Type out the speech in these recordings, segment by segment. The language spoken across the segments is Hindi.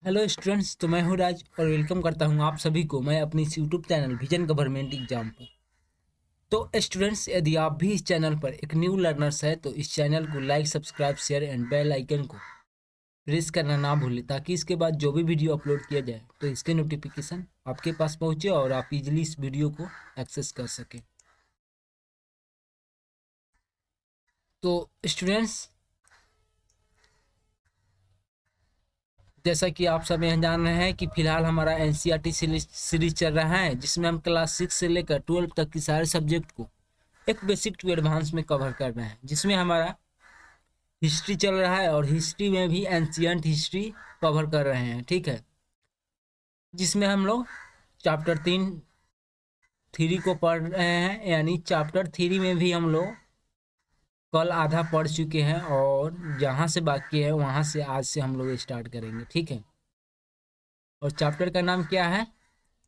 हेलो स्टूडेंट्स, तो मैं हूँ राज और वेलकम करता हूँ आप सभी को मैं अपनी इस YouTube channel vision government exam पर। तो स्टूडेंट्स, यदि आप भी इस चैनल पर एक न्यू लर्नर्स है तो इस चैनल को like, subscribe, share and bell icon को प्रेस करना ना भूलें, ताकि इसके बाद जो भी वीडियो अपलोड किया जाए तो इसके नोटिफिकेशन आपके पास पहुँचे और आप इजीली इस वीडियो को एक्सेस कर सकें। तो स्टूडेंट्स, जैसा कि आप सब यहाँ जान रहे हैं कि फिलहाल हमारा एनसीईआरटी सीरीज चल रहा है, जिसमें हम क्लास 6 से लेकर 12 तक की सारे सब्जेक्ट को एक बेसिक टू एडवांस में कवर कर रहे हैं, जिसमें हमारा हिस्ट्री चल रहा है और हिस्ट्री में भी एंशियंट हिस्ट्री कवर कर रहे हैं। ठीक है, जिसमें हम लोग चैप्टर 3 को पढ़ रहे हैं, यानी चैप्टर 3 में भी हम लोग कल आधा पढ़ चुके हैं और जहाँ से बाकी है वहाँ से आज से हम लोग स्टार्ट करेंगे। ठीक है, और चैप्टर का नाम क्या है?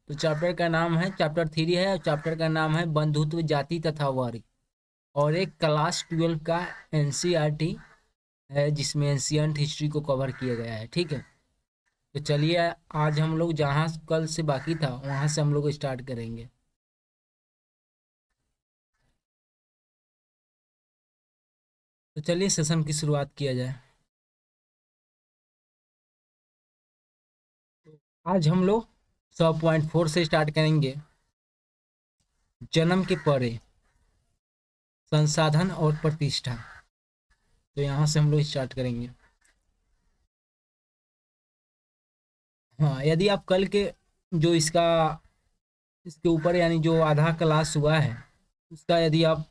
तो चैप्टर का नाम है, चैप्टर 3 है और चैप्टर का नाम है बंधुत्व, जाति तथा वर्ग, और एक क्लास 12 का एनसीईआरटी है जिसमें एंशियंट हिस्ट्री को कवर किया गया है। ठीक है, तो चलिए आज हम लोग जहाँ कल से बाकी था वहाँ से हम लोग स्टार्ट करेंगे। तो चलिए सेशन की शुरुआत किया जाए। आज हम लोग 100.4 से स्टार्ट करेंगे। जन्म के परे संसाधन और प्रतिष्ठा, तो यहाँ से हम लोग स्टार्ट करेंगे। हाँ, यदि आप कल के जो इसके ऊपर यानी जो आधा क्लास हुआ है उसका यदि आप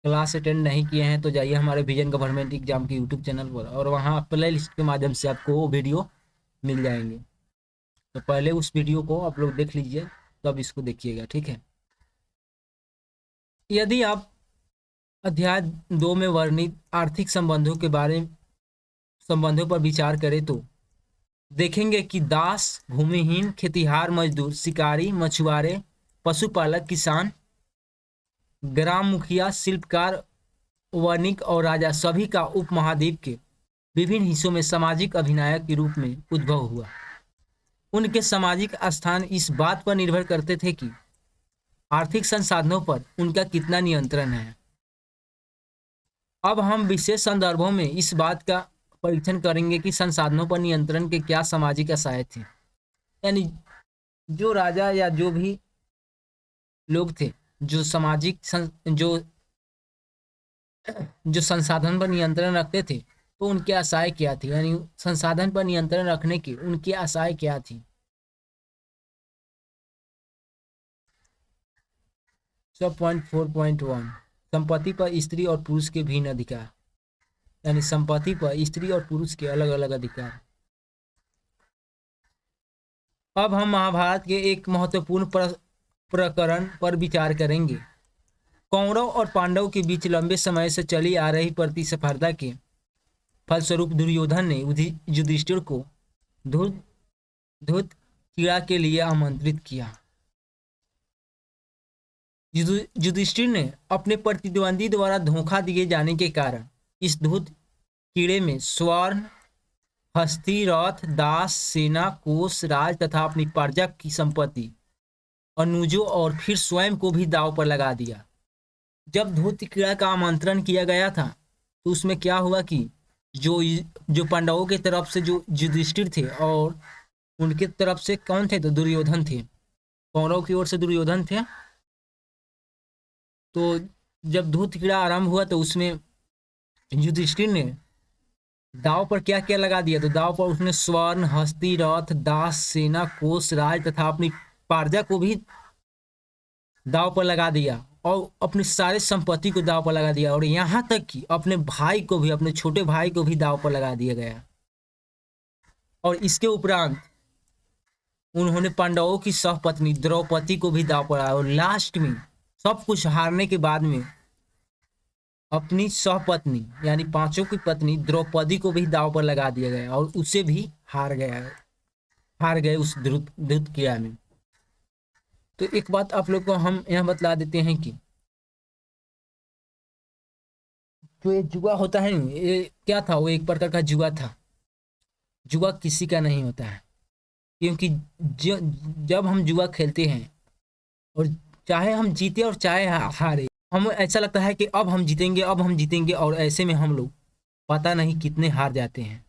क्लास अटेंड नहीं किए हैं तो जाइए हमारे विजन गवर्नमेंट एग्जाम के यूट्यूब चैनल पर, और वहाँ प्ले लिस्ट के माध्यम से आपको वो वीडियो मिल जाएंगे। तो पहले उस वीडियो को आप लोग देख लीजिए, तब इसको देखिएगा। ठीक है, यदि आप अध्याय 2 में वर्णित आर्थिक संबंधों पर विचार करें तो देखेंगे कि दास, भूमिहीन, खेतिहार मजदूर, शिकारी, मछुआरे, पशुपालक, किसान, ग्राम मुखिया, शिल्पकार, वणिक और राजा सभी का उपमहाद्वीप के विभिन्न हिस्सों में सामाजिक अभिनायक के रूप में उद्भव हुआ। उनके सामाजिक स्थान इस बात पर निर्भर करते थे कि आर्थिक संसाधनों पर उनका कितना नियंत्रण है। अब हम विशेष संदर्भों में इस बात का परीक्षण करेंगे कि संसाधनों पर नियंत्रण के क्या सामाजिक आशय थे, यानी जो राजा या जो भी लोग थे जो जो संसाधन पर नियंत्रण रखते थे, तो उनके आशय क्या थी, यानी संसाधन पर नियंत्रण रखने की उनकी आशय क्या थी। 4.1 संपत्ति पर स्त्री और पुरुष के भिन्न अधिकार, यानी संपत्ति पर स्त्री और पुरुष के अलग अलग अधिकार। अब हम महाभारत के एक महत्वपूर्ण प्रकरण पर विचार करेंगे। कौरव और पांडव के बीच लंबे समय से चली आ रही प्रतिस्पर्धा के फलस्वरूप दुर्योधन ने युधिष्ठिर को धूत धूत क्रीड़ा के लिए आमंत्रित किया। युधिष्ठिर ने अपने प्रतिद्वंदी द्वारा धोखा दिए जाने के कारण इस धूत कीड़े में स्वर्ण, हस्ती, रथ, दास, सेना, कोष, राज तथा अपनी प्रजा की संपत्ति, अनुजों और फिर स्वयं को भी दांव पर लगा दिया। जब धूत क्रीड़ा का आमंत्रण किया गया था तो उसमें क्या हुआ कि जो जो पांडवों की तरफ से जो युधिष्ठिर थे और उनके तरफ से कौन थे, तो दुर्योधन थे। कौरव की ओर से दुर्योधन थे। तो जब धूत क्रीड़ा आरंभ हुआ तो उसमें युधिष्ठिर ने दाव पर क्या क्या लगा दिया, तो दाव पर उसने स्वर्ण, हस्ती, रथ, दास, सेना, कोष, राज तथा अपनी प्रजा को भी दाव पर लगा दिया और अपनी सारी संपत्ति को दाव पर लगा दिया, और यहाँ तक कि अपने भाई को भी, अपने छोटे भाई को भी दाव पर लगा दिया गया। और इसके उपरांत उन्होंने पांडवों की सहपत्नी द्रौपदी को भी दाव पर लगाया, और लास्ट में सब कुछ हारने के बाद में अपनी सहपत्नी यानी पांचों की पत्नी द्रौपदी को भी दांव पर लगा दिया गया और उसे भी हार गए उस द्रुत क्रिया में। तो एक बात आप लोग को हम यहाँ बतला देते हैं कि जो ये जुआ होता है, ये क्या था, वो एक प्रकार का जुआ था। जुआ किसी का नहीं होता है, क्योंकि जब हम जुआ खेलते हैं और चाहे हम जीते और चाहे हारे, हमें ऐसा लगता है कि अब हम जीतेंगे, अब हम जीतेंगे, और ऐसे में हम लोग पता नहीं कितने हार जाते हैं।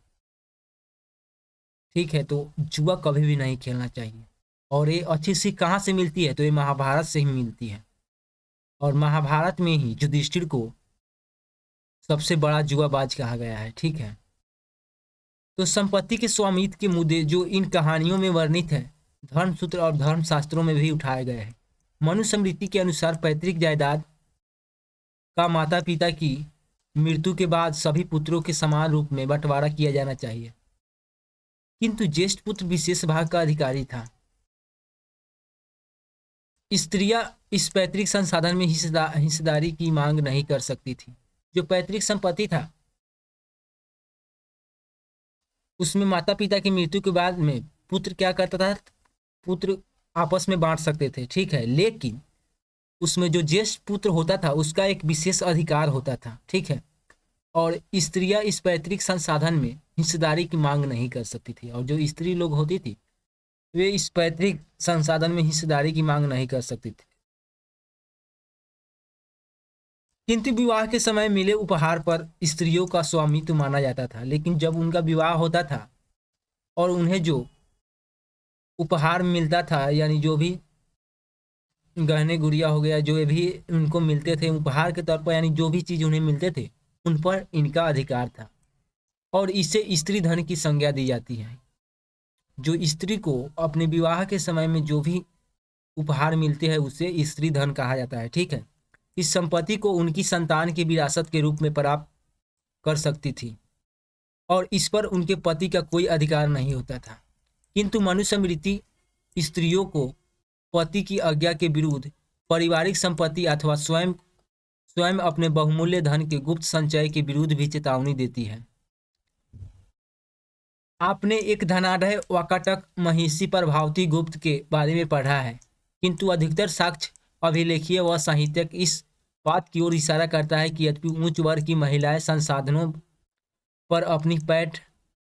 ठीक है, तो जुआ कभी भी नहीं खेलना चाहिए। और ये अच्छी सीख कहाँ से मिलती है? तो ये महाभारत से ही मिलती है। और महाभारत में ही युधिष्ठिर को सबसे बड़ा जुआबाज कहा गया है। ठीक है, तो संपत्ति के स्वामित्व के मुद्दे जो इन कहानियों में वर्णित है, धर्मसूत्र और धर्मशास्त्रों में भी उठाए गए हैं। मनुस्मृति के अनुसार पैतृक जायदाद का माता पिता की मृत्यु के बाद सभी पुत्रों के समान रूप में बंटवारा किया जाना चाहिए, किंतु ज्येष्ठ पुत्र विशेष भाग का अधिकारी था। स्त्रियां इस पैतृक संसाधन में हिस्सेदारी की मांग नहीं कर सकती थी। जो पैतृक संपत्ति था उसमें माता पिता की मृत्यु के बाद में पुत्र क्या करता था? पुत्र आपस में बांट सकते थे। ठीक है, लेकिन उसमें जो ज्येष्ठ पुत्र होता था उसका एक विशेष अधिकार होता था। ठीक है, और स्त्रियां इस पैतृक संसाधन में हिस्सेदारी की मांग नहीं कर सकती थी, और जो स्त्री लोग होती थी वे इस पैतृक संसाधन में हिस्सेदारी की मांग नहीं कर सकती थी। किंतु विवाह के समय मिले उपहार पर स्त्रियों का स्वामित्व माना जाता था। लेकिन जब उनका विवाह होता था और उन्हें जो उपहार मिलता था, यानी जो भी गहने गुड़िया हो गया, जो भी उनको मिलते थे उपहार के तौर पर, यानी जो भी चीज उन्हें मिलते थे उन पर इनका अधिकार था, और इससे स्त्री धन की संज्ञा दी जाती है। जो स्त्री को अपने विवाह के समय में जो भी उपहार मिलते हैं उसे स्त्री धन कहा जाता है। ठीक है, इस संपत्ति को उनकी संतान की विरासत के रूप में प्राप्त कर सकती थी और इस पर उनके पति का कोई अधिकार नहीं होता था। किंतु मनुस्मृति स्त्रियों को पति की आज्ञा के विरुद्ध पारिवारिक संपत्ति अथवा स्वयं स्वयं अपने बहुमूल्य धन के गुप्त संचय के विरुद्ध भी चेतावनी देती है। आपने एक धनाढ़ वाकाटक महिषी प्रभावती गुप्त के बारे में पढ़ा है, किंतु अधिकतर साक्ष्य अभिलेखीय व साहित्यक इस बात की ओर इशारा करता है कि यद्यपि उच्च वर्ग की महिलाएं संसाधनों पर अपनी पैठ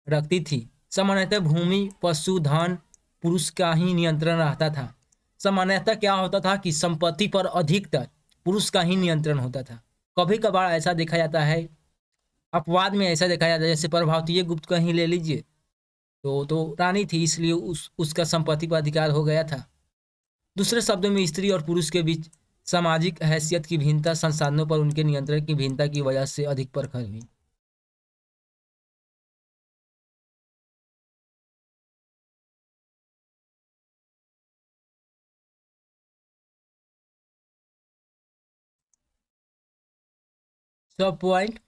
रखती थी, सामान्यतः भूमि पशुधन पुरुष का ही नियंत्रण रहता था। सामान्यतः क्या होता था कि संपत्ति पर अधिकतर पुरुष का ही नियंत्रण होता था। कभी कभार ऐसा देखा जाता है, अपवाद में ऐसा देखा जाता है, जैसे प्रभावतीय गुप्त का ही ले लीजिए, तो रानी थी इसलिए उसका संपत्ति पर अधिकार हो गया था। दूसरे शब्दों में स्त्री और पुरुष के बीच सामाजिक हैसियत की भिन्नता संसाधनों पर उनके नियंत्रण की भिन्नता की वजह से अधिक प्रखर हुई। सब पॉइंट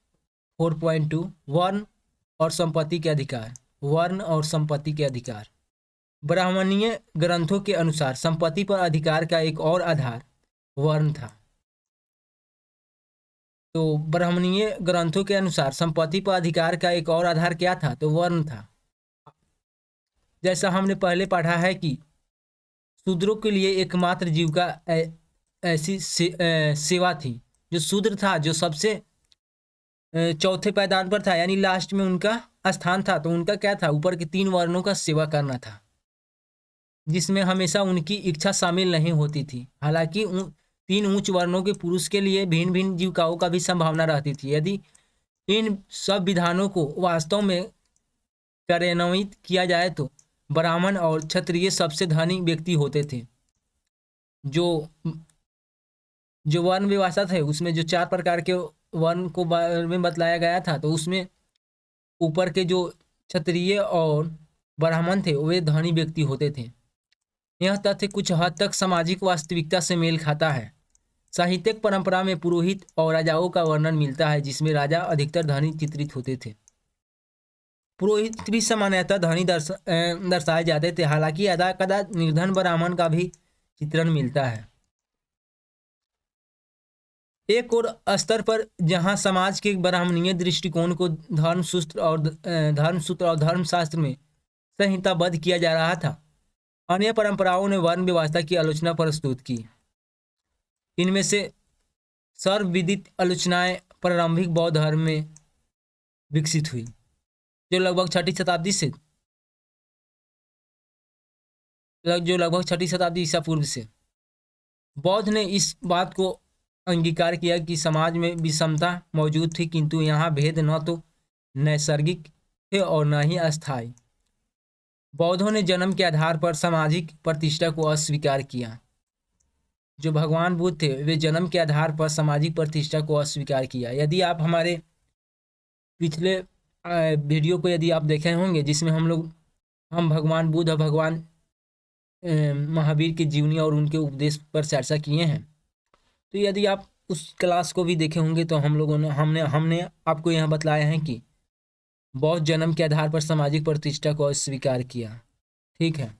4.2 वर्ण और संपत्ति के अधिकार। वर्ण और संपत्ति के अधिकार। ब्राह्मणीय ग्रंथों के अनुसार संपत्ति पर अधिकार का एक और आधार वर्ण था। तो ब्राह्मणीय ग्रंथों के अनुसार संपत्ति पर अधिकार का एक और आधार क्या था? तो वर्ण था। जैसा हमने पहले पढ़ा है कि शूद्रों के लिए एकमात्र जीविका ऐसी सेवा थी। जो शूद्र था, जो सबसे चौथे पायदान पर था, यानी लास्ट में उनका स्थान था, तो उनका क्या था? ऊपर के 3 वर्णों का सेवा करना था, जिसमें हमेशा उनकी इच्छा शामिल नहीं होती थी। हालांकि 3 उच्च वर्णों के पुरुष के लिए भिन्न भिन्न जीविकाओं का भी संभावना रहती थी। यदि इन सब विधानों को वास्तव में कार्यान्वित किया जाए तो ब्राह्मण और क्षत्रिय सबसे धनी व्यक्ति होते थे। जो जो वर्ण व्यवस्था थे उसमें जो 4 प्रकार के वर्ण को बारे में बतलाया गया था, तो उसमें ऊपर के जो क्षत्रिय और ब्राह्मण थे वे धनी व्यक्ति होते थे। यह तथ्य कुछ हद तक सामाजिक वास्तविकता से मेल खाता है। साहित्यिक परंपरा में पुरोहित और राजाओं का वर्णन मिलता है, जिसमें राजा अधिकतर धनी चित्रित होते थे। पुरोहित भी सामान्यतः धनी दर्शाए जाते थे। हालांकि अदा कदा निर्धन ब्राह्मण का भी चित्रण मिलता है। एक और स्तर पर जहां समाज के ब्राह्मणीय दृष्टिकोण को धर्मसूत्र और धर्मशास्त्र में संहिताबद्ध किया जा रहा था, अन्य परंपराओं ने वर्ण व्यवस्था की आलोचना प्रस्तुत की। इनमें से सर्वविदित आलोचनाएं प्रारंभिक बौद्ध धर्म में विकसित हुई, जो लगभग 6ठी शताब्दी से जो लगभग 6ठी शताब्दी ईसा पूर्व से। बौद्ध ने इस बात को अंगीकार किया कि समाज में विषमता मौजूद थी, किंतु यहाँ भेद न तो नैसर्गिक थे और न ही अस्थायी। बौद्धों ने जन्म के आधार पर सामाजिक प्रतिष्ठा को अस्वीकार किया। जो भगवान बुद्ध थे वे जन्म के आधार पर सामाजिक प्रतिष्ठा को अस्वीकार किया। यदि आप हमारे पिछले वीडियो को यदि आप देखे होंगे, जिसमें हम भगवान बुद्ध और भगवान महावीर की जीवनी और उनके उपदेश पर चर्चा किए हैं, तो यदि आप उस क्लास को भी देखे होंगे तो हम लोगों ने हमने हमने आपको यह बतलाया है कि बौद्ध जन्म के आधार पर सामाजिक प्रतिष्ठा को अस्वीकार किया। ठीक है।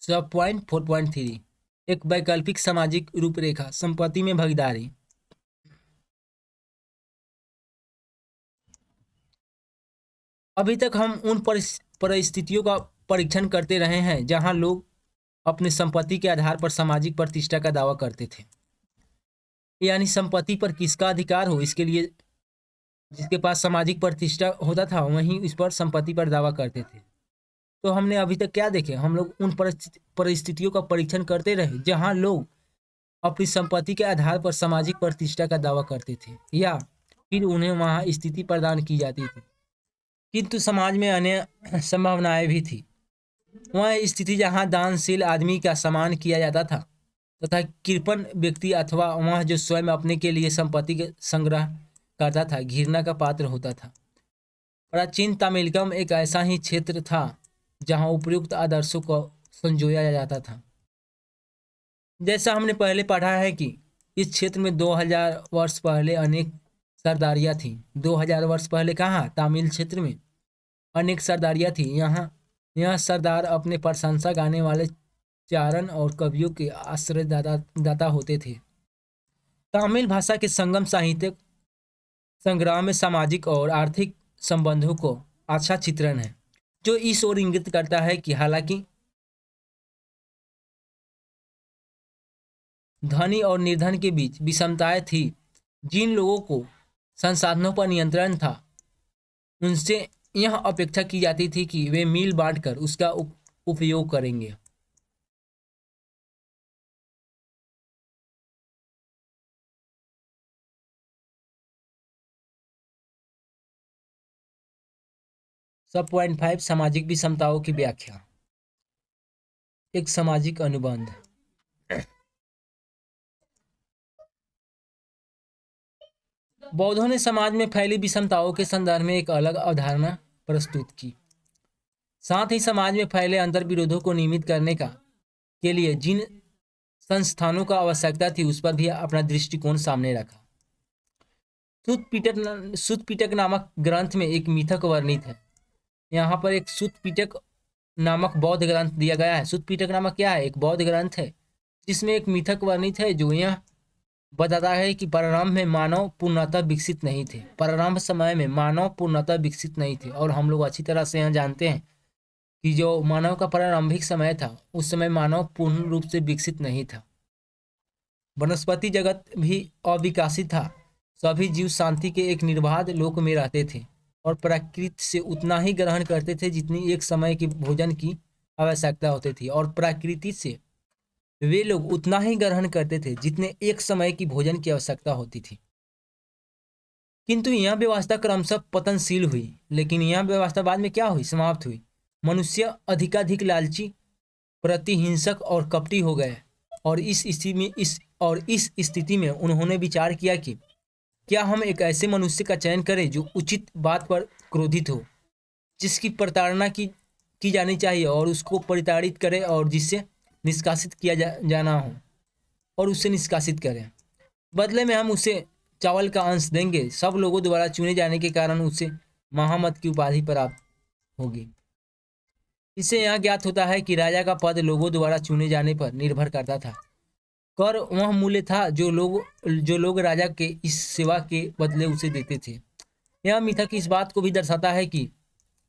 सब पॉइंट 4.3 एक वैकल्पिक सामाजिक रूपरेखा संपत्ति में भागीदारी। अभी तक हम उन परिस्थितियों का परीक्षण करते रहे हैं जहां लोग अपनी संपत्ति के आधार पर सामाजिक प्रतिष्ठा का दावा करते थे, यानी संपत्ति पर किसका अधिकार हो, इसके लिए जिसके पास सामाजिक प्रतिष्ठा होता था वहीं इस पर संपत्ति पर दावा करते थे। तो हमने अभी तक क्या देखे, हम लोग उन परिस्थितियों का परीक्षण करते रहे जहां लोग अपनी संपत्ति के आधार पर सामाजिक प्रतिष्ठा का दावा करते थे या फिर उन्हें वहां स्थिति प्रदान की जाती थी, किंतु समाज में अन्य संभावनाएं भी थी। वह स्थिति जहां दानशील आदमी का सम्मान किया जाता था तथा कृपण व्यक्ति अथवा वह जो स्वयं अपने के लिए संपत्ति के संग्रह करता था घृणा का पात्र होता था। प्राचीन तमिलकम एक ऐसा ही क्षेत्र था जहां उपयुक्त आदर्शों को संजोया जाता था। जैसा हमने पहले पढ़ा है कि इस क्षेत्र में 2000 वर्ष पहले अनेक सरदारियां थीं। 2000 वर्ष पहले कहाँ? तमिल क्षेत्र में अनेक सरदारियां थीं। यह सरदार अपने प्रशंसा गाने वाले चारण और कवियों के आश्रयदाता होते थे। तमिल भाषा के संगम साहित्यिक संग्राम में सामाजिक और आर्थिक संबंधों को अच्छा चित्रण है, जो इस ओर इंगित करता है कि हालांकि धनी और निर्धन के बीच विषमताएं थी, जिन लोगों को संसाधनों पर नियंत्रण था उनसे यह अपेक्षा की जाती थी कि वे मिल बांटकर उसका उपयोग करेंगे। सब पॉइंट 5 सामाजिक विषमताओं की व्याख्या। एक सामाजिक अनुबंध। बौद्धों ने समाज में फैली विषमताओं के संदर्भ में एक अलग अवधारणा प्रस्तुत की। साथ ही समाज में फैले अंतर विरोधों को नियमित करने के लिए जिन संस्थानों का आवश्यकता थी उस पर भी अपना दृष्टिकोण सामने रखा। सुत्त पिटक नामक ग्रंथ में एक मिथक वर्णित है। यहाँ पर एक सुत्त पिटक नामक बौद्ध ग्रंथ दिया गया है। सुत्त पिटक नामक क्या है? एक बौद्ध ग्रंथ है जिसमें एक मिथक वर्णित है जो यह बताता है कि प्रारंभ में मानव पूर्णतः विकसित नहीं थे। प्रारंभ समय में मानव पूर्णतः विकसित नहीं थे और हम लोग अच्छी तरह से यह जानते हैं कि जो मानव का प्रारंभिक समय था उस समय मानव पूर्ण रूप से विकसित नहीं था। वनस्पति जगत भी अविकसित था। सभी जीव शांति के एक निर्बाध लोक में रहते थे और प्रकृति से उतना ही ग्रहण करते थे जितनी एक समय के भोजन की आवश्यकता होती थी, और प्रकृति से वे लोग उतना ही ग्रहण करते थे जितने एक समय की भोजन की आवश्यकता होती थी। किंतु यह व्यवस्था क्रमशः पतनशील हुई। लेकिन यह व्यवस्था बाद में क्या हुई? समाप्त हुई। मनुष्य अधिकाधिक लालची, प्रतिहिंसक और कपटी हो गए और इस स्थिति में उन्होंने विचार किया कि क्या हम एक ऐसे मनुष्य का चयन करें जो उचित बात पर क्रोधित हो, जिसकी प्रताड़ना की जानी चाहिए और उसको प्रताड़ित करे, और जिससे निष्कासित किया जाना हो और उससे निष्कासित करें। बदले में हम उसे चावल का अंश देंगे। सब लोगों द्वारा चुने जाने के कारण उसे महामत की उपाधि प्राप्त होगी। इससे यह ज्ञात होता है कि राजा का पद लोगों द्वारा चुने जाने पर निर्भर करता था। कर वह मूल्य था जो लोग राजा के इस सेवा के बदले उसे देते थे। यह मिथक इस बात को भी दर्शाता है कि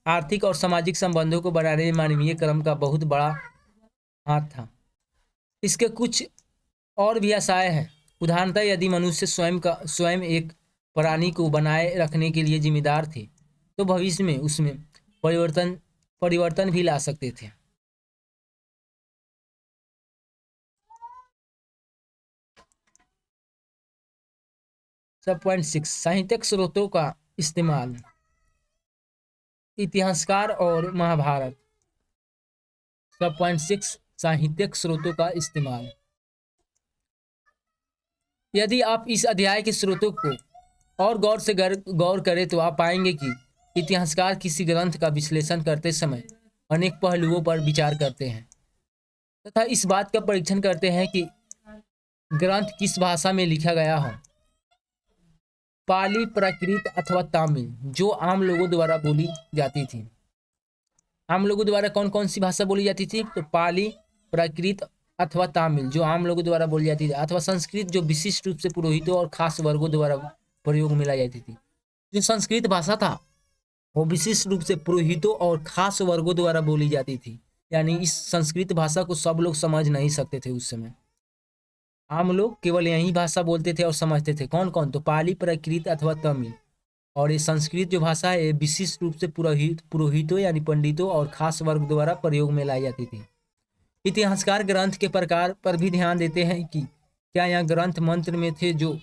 आर्थिक और सामाजिक संबंधों को बढ़ाने में मानवीय कर्म का बहुत बड़ा हाथ था। इसके कुछ और भी आशय हैं। उदाहरणतः यदि मनुष्य स्वयं एक प्राणी को बनाए रखने के लिए जिम्मेदार थे, तो भविष्य में उसमें परिवर्तन परिवर्तन भी ला सकते थे। सब पॉइंट 6 साहित्यिक स्रोतों का इस्तेमाल। इतिहासकार और महाभारत। सब पॉइंट 6 साहित्यिक स्रोतों का इस्तेमाल। यदि आप इस अध्याय के स्रोतों को और गौर करें तो आप पाएंगे कि इतिहासकार किसी ग्रंथ का विश्लेषण करते समय अनेक पहलुओं पर विचार करते हैं तथा इस बात का परीक्षण करते हैं कि ग्रंथ किस भाषा में लिखा गया हो। पाली, प्राकृत अथवा तमिल जो आम लोगों द्वारा बोली जाती थी। आम लोगों द्वारा कौन कौन सी भाषा बोली जाती थी? तो पाली, प्राकृत अथवा तमिल जो आम लोगों द्वारा बोली जाती थी, अथवा संस्कृत जो विशिष्ट रूप से पुरोहितों और खास वर्गों द्वारा प्रयोग में लाई जाती थी। जो संस्कृत भाषा था वो विशिष्ट रूप से पुरोहितों और खास वर्गों द्वारा बोली जाती थी, यानी इस संस्कृत भाषा को सब लोग समझ नहीं सकते थे उस समय। आम लोग केवल यही भाषा बोलते थे और समझते थे। कौन कौन? तो पाली, प्राकृत अथवा तमिल। और ये संस्कृत जो भाषा है विशिष्ट रूप से पुरोहितों यानी पंडितों और खास वर्ग द्वारा प्रयोग में लाई जाती थी। इतिहासकार ग्रंथ के प्रकार पर भी ध्यान देते हैं कि क्या यह ग्रंथ मंत्र में थे जो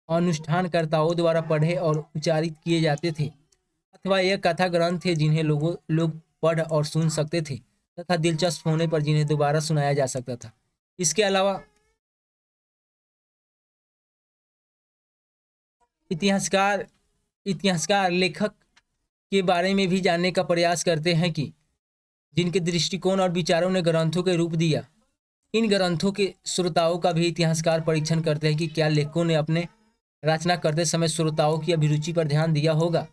अनुष्ठानकर्ताओं द्वारा पढ़े और उच्चारित किए जाते थे, अथवा यह कथा ग्रंथ थे जिन्हें लोग पढ़ और सुन सकते थे तथा दिलचस्प होने पर जिन्हें दोबारा सुनाया जा सकता था। इसके अलावा इतिहासकार लेखक के बारे में भी जानने का प्रयास करते हैं कि जिनके दृष्टिकोण और विचारों ने ग्रंथों के रूप दिया। इन ग्रंथों के श्रोताओं का भी इतिहासकार परीक्षण करते हैं कि क्या लेखकों ने अपने रचना करते समय श्रोताओं की अभिरुचि पर ध्यान दिया होगा।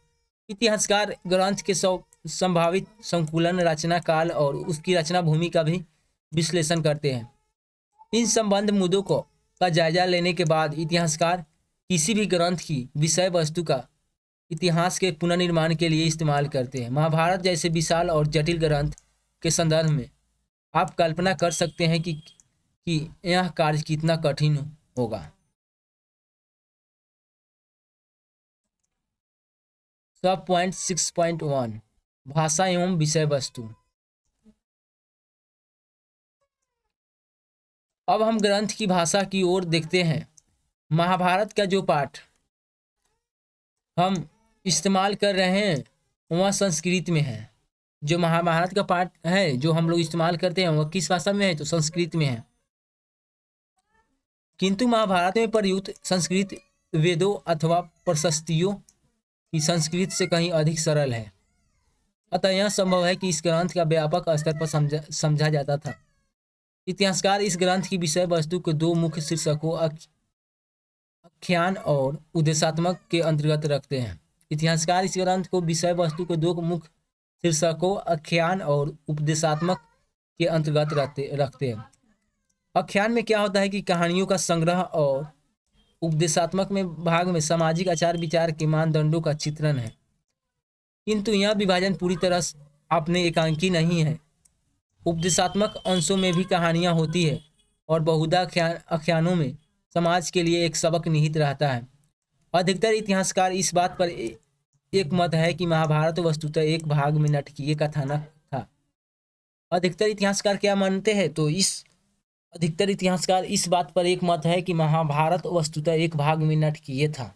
इतिहासकार ग्रंथ के संभावित संकुलन, रचना काल और उसकी रचना भूमि का भी विश्लेषण करते हैं। इन संबंध मुद्दों का जायजा लेने के बाद इतिहासकार किसी भी ग्रंथ की विषय वस्तु का इतिहास के पुनर्निर्माण के लिए इस्तेमाल करते हैं। महाभारत जैसे विशाल और जटिल ग्रंथ के संदर्भ में आप कल्पना कर सकते हैं कि यह कार्य कितना कठिन होगा। सब पॉइंट 6.1 भाषा एवं विषय वस्तु। अब हम ग्रंथ की भाषा की ओर देखते हैं। महाभारत का जो पाठ हम इस्तेमाल कर रहे हैं वह संस्कृत में है। जो महाभारत का पाठ है जो हम लोग इस्तेमाल करते हैं वह किस भाषा में है? तो संस्कृत में है। किंतु महाभारत में प्रयुक्त संस्कृत वेदों अथवा प्रशस्तियों की संस्कृत से कहीं अधिक सरल है। अतः यह संभव है कि इस ग्रंथ का व्यापक स्तर पर समझा जाता था। इतिहासकार इस ग्रंथ की विषय वस्तु को दो मुख्य शीर्षकों आख्यान और उद्देशात्मक के अंतर्गत रखते हैं। इतिहासकार इस ग्रंथ को विषय वस्तु को दो मुख्य शीर्षकों आख्यान और उपदेशात्मक के अंतर्गत रखते हैं। आख्यान में क्या होता है कि कहानियों का संग्रह और उपदेशात्मक में भाग में सामाजिक आचार विचार के मानदंडों का चित्रण है। किंतु यह विभाजन पूरी तरह अपने एकांकी नहीं है। उपदेशात्मक अंशों में भी कहानियां होती है और बहुधा आख्यानों में समाज के लिए एक सबक निहित रहता है। अधिकतर इतिहासकार इस बात पर एक मत है कि महाभारत वस्तुतः एक भाग में नाटकीय कथानक था। अधिकतर इतिहासकार क्या मानते हैं? तो अधिकतर इतिहासकार इस बात पर एक मत है कि महाभारत वस्तुतः एक भाग में नाटकीय था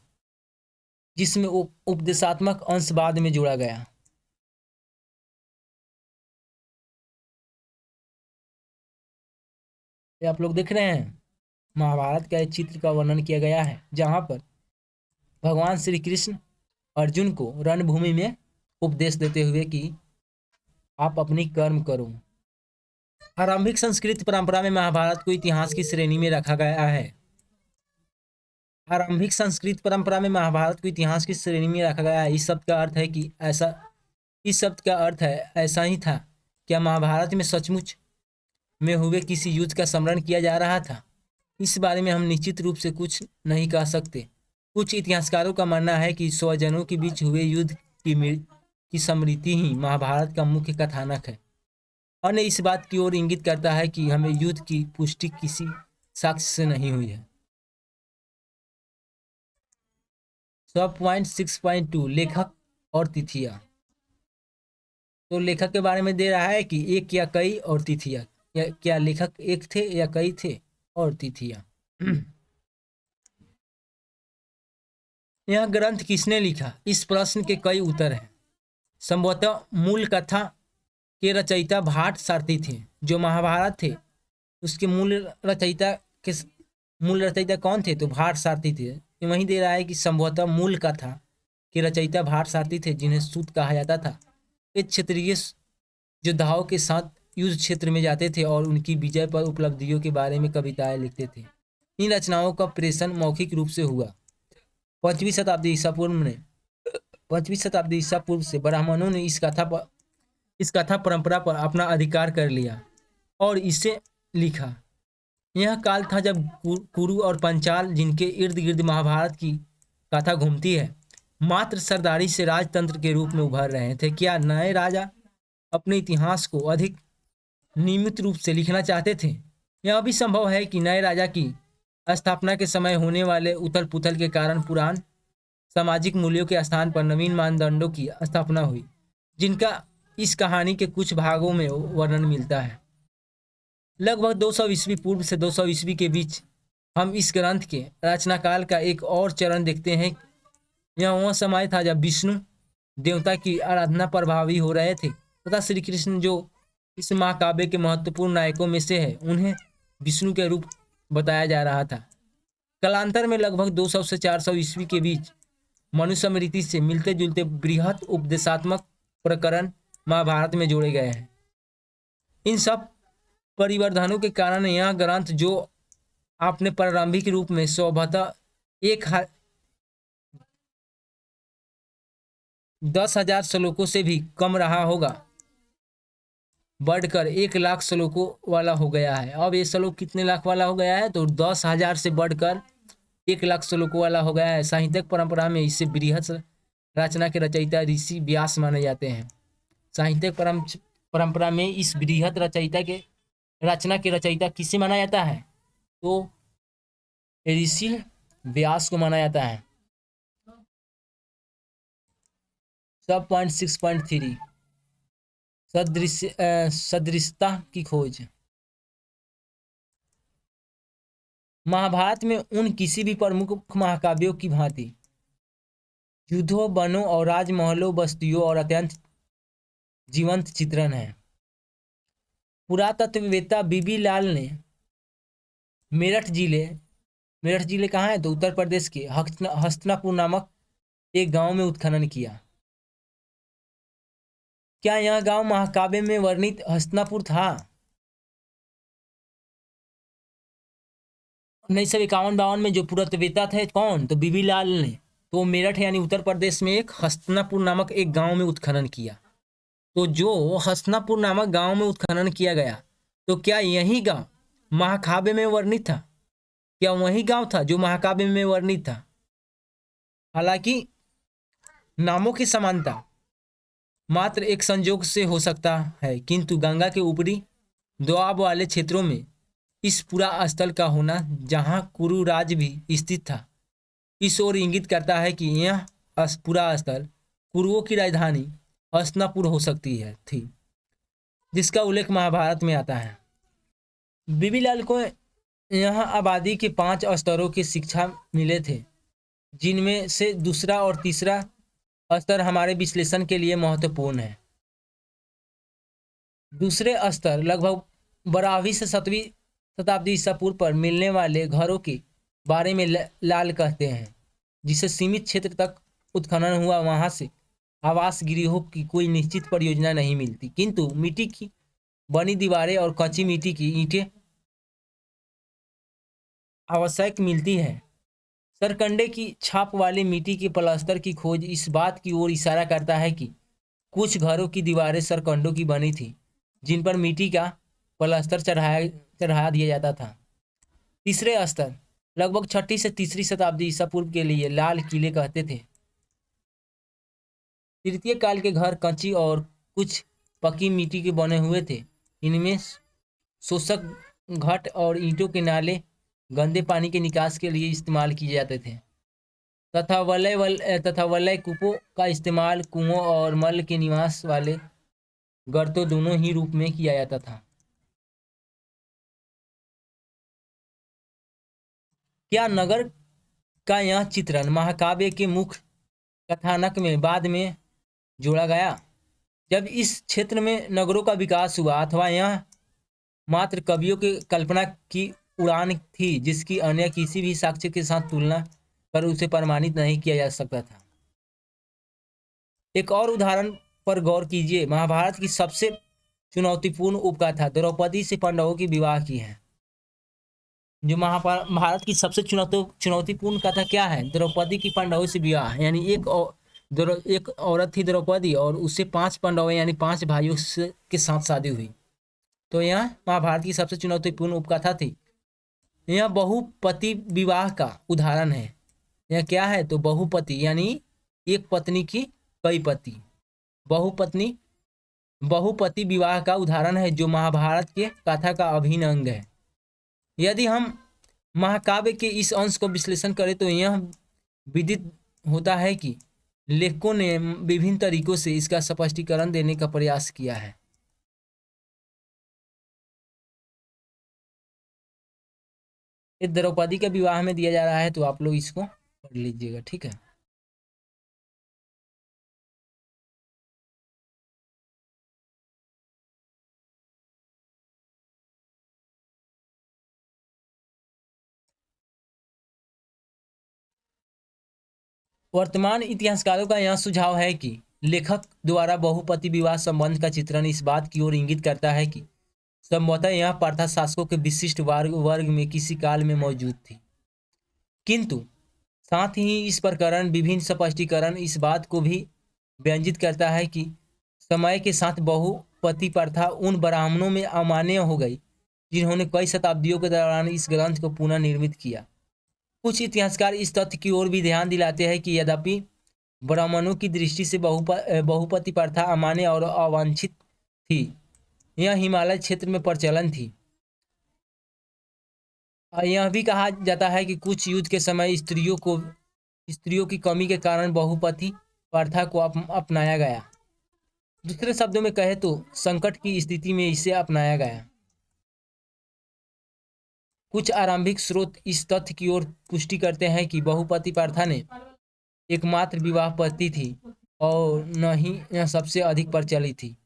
जिसमें उपदेशात्मक अंश बाद में जोड़ा गया। ये आप लोग देख रहे हैं महाभारत का एक चित्र का वर्णन किया गया है जहां पर भगवान श्री कृष्ण अर्जुन को रणभूमि में उपदेश देते हुए कि आप अपनी कर्म करो। आरंभिक संस्कृत परंपरा में महाभारत को इतिहास की श्रेणी में रखा गया है। आरंभिक संस्कृत परंपरा में महाभारत को इतिहास की श्रेणी में रखा गया है। इस शब्द का अर्थ है ऐसा ही था। क्या महाभारत में सचमुच में हुए किसी युद्ध का स्मरण किया जा रहा था? इस बारे में हम निश्चित रूप से कुछ नहीं कह सकते। कुछ इतिहासकारों का मानना है कि स्वजनों के बीच हुए युद्ध की स्मृति ही महाभारत का मुख्य कथानक है। अन्य इस बात की ओर इंगित करता है कि हमें युद्ध की पुष्टि किसी साक्ष्य से नहीं हुई है। 6.6.2 लेखक और तिथियां। तो लेखक के बारे में दे रहा है कि एक या कई और तिथियां, या क्या लेखक एक थे या कई थे, और तिथियां। यह ग्रंथ किसने लिखा, इस प्रश्न के कई उत्तर हैं। संभवतः मूल कथा के रचयिता भाट सारथी थे। जो महाभारत थे उसके के मूल रचयिता कौन थे, तो भाट सारथी थे। वहीं दे रहा है कि संभवतः मूल कथा के रचयिता भाट सारथी थे, जिन्हें सूत कहा जाता था। वे क्षेत्रीय योद्धाओं के साथ युद्ध क्षेत्र में जाते थे और उनकी विजय पर उपलब्धियों के बारे में कविताएं लिखते थे। इन रचनाओं का प्रेषण मौखिक रूप से हुआ। 5वीं शताब्दी ईसा पूर्व से ब्राह्मणों ने इस कथा परंपरा पर अपना अधिकार कर लिया और इसे लिखा। यह काल था जब कुरु और पंचाल, जिनके इर्द गिर्द महाभारत की कथा घूमती है, मात्र सरदारी से राजतंत्र के रूप में उभर रहे थे। क्या नए राजा अपने इतिहास को अधिक नियमित रूप से लिखना चाहते थे? यह भी संभव है कि नए राजा की स्थापना के समय होने वाले उथल पुथल के कारण पुरान सामाजिक मूल्यों के स्थान पर नवीन मानदंडों की स्थापना हुई, जिनका इस कहानी के कुछ भागों में वर्णन मिलता है। लगभग 200 ईस्वी पूर्व से 200 ईस्वी के बीच हम इस ग्रंथ के रचना काल का एक और चरण देखते हैं। यह वह समय था जब विष्णु देवता की आराधना पर हावी हो रहे थे तथा श्री कृष्ण, जो इस महाकाव्य के महत्वपूर्ण नायकों में से है, उन्हें विष्णु के रूप बताया जा रहा था। कालांतर में लगभग 200 से 400 ईस्वी के बीच मनुस्मृति से मिलते जुलते बृहत उपदेशात्मक प्रकरण महाभारत में जोड़े गए हैं। इन सब परिवर्तनों के कारण यह ग्रंथ, जो आपने प्रारंभिक रूप में स्वभावतः 10,000 श्लोकों से भी कम रहा होगा, बढ़कर 1,00,000 श्लोकों वाला हो गया है। अब ये श्लोक कितने लाख वाला हो गया है, तो 10,000 से बढ़कर 1,00,000 श्लोकों वाला हो गया है। साहित्यिक परंपरा में इसे बृहत रचना के रचयिता ऋषि व्यास माने जाते हैं। साहित्यिक परंपरा में इस बृहत रचना के रचयिता किसे माना जाता है, तो ऋषि व्यास को माना जाता है। 6.6.3 सदृशता की खोज। महाभारत में उन किसी भी प्रमुख महाकाव्यों की भांति युद्धों, वनों और राजमहलों, बस्तियों और अत्यंत जीवंत चित्रण है। पुरातत्ववेत्ता बीबी लाल ने मेरठ जिले कहाँ है, तो उत्तर प्रदेश के हस्तिनापुर नामक एक गांव में उत्खनन किया। क्या यह गांव महाकाव्य में वर्णित हस्तिनापुर था? 1951-52 में जो पुरातत्ववेत्ता थे, कौन, तो बीबी लाल ने, तो मेरठ यानी उत्तर प्रदेश में एक हस्तिनापुर नामक एक गांव में उत्खनन किया। तो जो हस्तिनापुर नामक गांव में उत्खनन किया गया, तो क्या यही गांव महाकाव्य में वर्णित था? क्या वही गांव था जो महाकाव्य में वर्णित था? हालांकि नामों की समानता मात्र एक संयोग से हो सकता है, किंतु गंगा के ऊपरी दोआब वाले क्षेत्रों में इस पूरा स्थल का होना, जहां कुरु राज्य भी स्थित था, इस ओर इंगित करता है कि यह पूरा स्थल कुरुओं की राजधानी हस्तिनापुर हो सकती है थी, जिसका उल्लेख महाभारत में आता है। बीबीलाल को यहाँ आबादी के 5 स्तरों की शिक्षा मिले थे, जिनमें से दूसरा और तीसरा स्तर हमारे विश्लेषण के लिए महत्वपूर्ण है। दूसरे स्तर लगभग 12वीं से 7वीं शताब्दी ईसा पूर्व पर मिलने वाले घरों के बारे में लाल कहते हैं, जिसे सीमित क्षेत्र तक उत्खनन हुआ, वहां से आवास गृहों की कोई निश्चित परियोजना नहीं मिलती, किंतु मिट्टी की बनी दीवारें और कच्ची मिट्टी की ईंटें आवश्यक मिलती है। सरकंडे की छाप वाली मिट्टी के प्लास्टर की खोज इस बात की ओर इशारा करता है कि कुछ घरों की दीवारें सरकंडों की बनी थी, जिन पर मिट्टी का प्लास्टर चढ़ा दिया जाता था। तीसरे स्तर लगभग 6ठी से 3री शताब्दी ईसा पूर्व के लिए लाल किले कहते थे। तृतीय काल के घर कच्ची और कुछ पक्की मिट्टी के बने हुए थे। इनमें शोषक घट और ईंटों के नाले गंदे पानी के निकास के लिए इस्तेमाल किए जाते थे तथा वलय कूपों का इस्तेमाल कुओं और मल के निवास वाले गर्तों दोनों ही रूप में किया जाता था। क्या नगर का यह चित्रण महाकाव्य के मुख्य कथानक में बाद में जोड़ा गया? जब इस क्षेत्र में नगरों का विकास हुआ अथवा यह मात्र कवियों की कल्पना की उड़ान थी जिसकी अन्य किसी भी साक्ष्य के साथ तुलना कर उसे प्रमाणित नहीं किया जा सकता था। एक और उदाहरण पर गौर कीजिए। महाभारत की सबसे चुनौतीपूर्ण उपकथा द्रौपदी से पांडवों की विवाह की है। जो महाभारत की सबसे चुनौतीपूर्ण कथा क्या है? द्रौपदी की पांडवों से विवाह, यानी एक औरत थी द्रौपदी और उससे 5 पांडव यानी 5 भाइयों के साथ शादी हुई। तो यह महाभारत की सबसे चुनौतीपूर्ण उपकथा थी। यह बहुपति विवाह का उदाहरण है। यह क्या है? तो बहुपति यानी एक पत्नी की कई पति। बहुपति विवाह का उदाहरण है जो महाभारत के कथा का अभिन्न अंग है। यदि हम महाकाव्य के इस अंश को विश्लेषण करें तो यह विदित होता है कि लेखकों ने विभिन्न तरीकों से इसका स्पष्टीकरण देने का प्रयास किया है। ये द्रौपदी के विवाह में दिया जा रहा है, तो आप लोग इसको पढ़ लीजिएगा, ठीक है। वर्तमान इतिहासकारों का यह सुझाव है कि लेखक द्वारा बहुपति विवाह संबंध का चित्रण इस बात की ओर इंगित करता है कि संभवतः यह प्रथा शासकों के विशिष्ट वर्ग में किसी काल में मौजूद थी, किंतु साथ ही इस प्रकरण विभिन्न स्पष्टीकरण इस बात को भी व्यंजित करता है कि समय के साथ बहुपति प्रथा उन ब्राह्मणों में अमान्य हो गई जिन्होंने कई शताब्दियों के दौरान इस ग्रंथ को पुनः निर्मित किया। कुछ इतिहासकार इस तथ्य की ओर भी ध्यान दिलाते हैं कि यद्यपि ब्राह्मणों की दृष्टि से बहुपति प्रथा अमान्य और अवांछित थी, यह हिमालय क्षेत्र में प्रचलन थी। यह भी कहा जाता है कि कुछ युद्ध के समय स्त्रियों की कमी के कारण बहुपति प्रथा को अपनाया गया। दूसरे शब्दों में कहे तो संकट की स्थिति में इसे अपनाया गया। कुछ आरंभिक स्रोत इस तथ्य की ओर पुष्टि करते हैं कि बहुपति प्रथा ने एकमात्र विवाह पद्धति थी और न ही यह सबसे अधिक प्रचलित थी।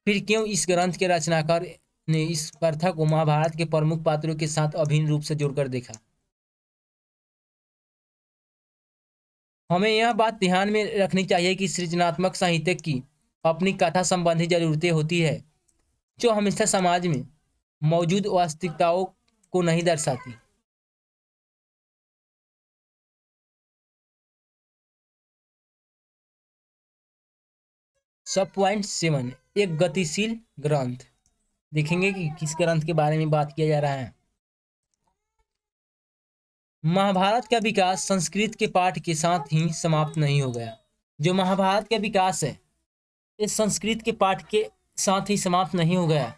फिर क्यों इस ग्रंथ के रचनाकार ने इस प्रथा को महाभारत के प्रमुख पात्रों के साथ अभिन्न रूप से जोड़कर देखा? हमें यह बात ध्यान में रखनी चाहिए कि सृजनात्मक साहित्य की अपनी कथा संबंधी जरूरतें होती है जो हमेशा समाज में मौजूद वास्तविकताओं को नहीं दर्शाती। सब पॉइंट 7 एक गतिशील ग्रंथ। देखेंगे कि किस ग्रंथ के बारे में बात किया जा रहा है। महाभारत का विकास संस्कृत के पाठ के साथ ही समाप्त नहीं हो गया। जो महाभारत का विकास है ये संस्कृत के पाठ के साथ ही समाप्त नहीं हो गया।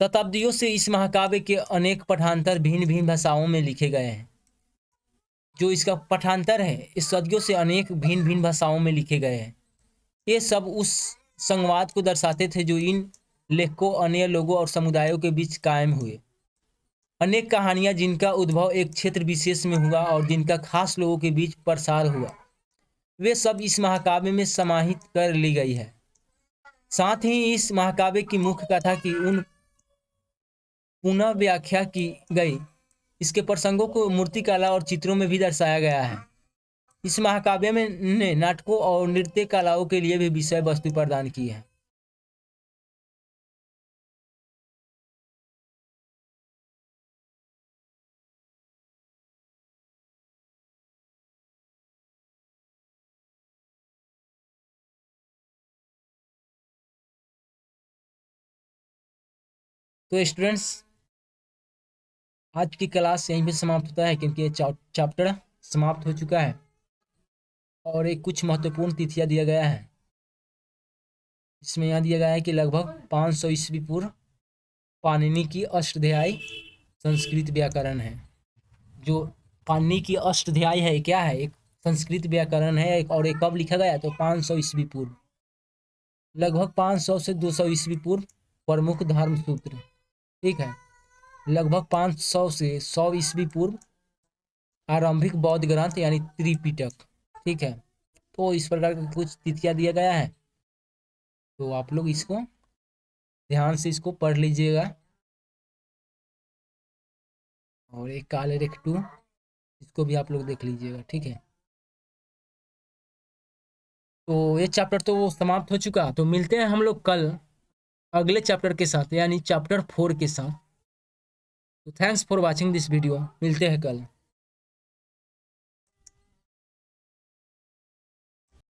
शताब्दियों से इस महाकाव्य के अनेक पठान्तर भिन्न भिन्न भाषाओं में लिखे गए हैं। जो इसका पठान्तर है इस सदियों से अनेक भिन्न भिन्न भाषाओं में लिखे गए हैं। ये सब उस संवाद को दर्शाते थे जो इन लेखकों, अन्य लोगों और समुदायों के बीच कायम हुए। अनेक कहानियां जिनका उद्भव एक क्षेत्र विशेष में हुआ और जिनका खास लोगों के बीच प्रसार हुआ, वे सब इस महाकाव्य में समाहित कर ली गई है। साथ ही इस महाकाव्य की मुख्य कथा की उन पुनः व्याख्या की गई। इसके प्रसंगों को मूर्तिकला और चित्रों में भी दर्शाया गया है। इस महाकाव्य में ने नाटकों और नृत्य कलाओं के लिए भी विषय वस्तु प्रदान की है। तो स्टूडेंट्स आज की क्लास यहीं पे समाप्त होता है क्योंकि ये चैप्टर समाप्त हो चुका है और एक कुछ महत्वपूर्ण तिथियां दिया गया है। इसमें यहाँ दिया गया है कि लगभग 500 ईस्वी पूर्व पाणिनि की अष्टाध्यायी संस्कृत व्याकरण है। जो पाणिनि की अष्टाध्यायी है क्या है, एक संस्कृत व्याकरण है और ये कब लिखा गया, तो 500 ईस्वी पूर्व, लगभग 500 से 200 ईस्वी पूर्व। प्रमुख धर्म सूत्र, ठीक है, लगभग 500 से 100 ईस्वी पूर्व आरंभिक बौद्ध ग्रंथ यानी त्रिपिटक, ठीक है। तो इस प्रकार का कुछ तिथियां दिया गया है, तो आप लोग इसको ध्यान से इसको पढ़ लीजिएगा। और एक कालरेख 2 इसको भी आप लोग देख लीजिएगा, ठीक है। तो ये चैप्टर तो समाप्त हो चुका, तो मिलते हैं हम लोग कल अगले चैप्टर के साथ यानी चैप्टर 4 के साथ। तो thanks for watching this video, मिलते हैं कल।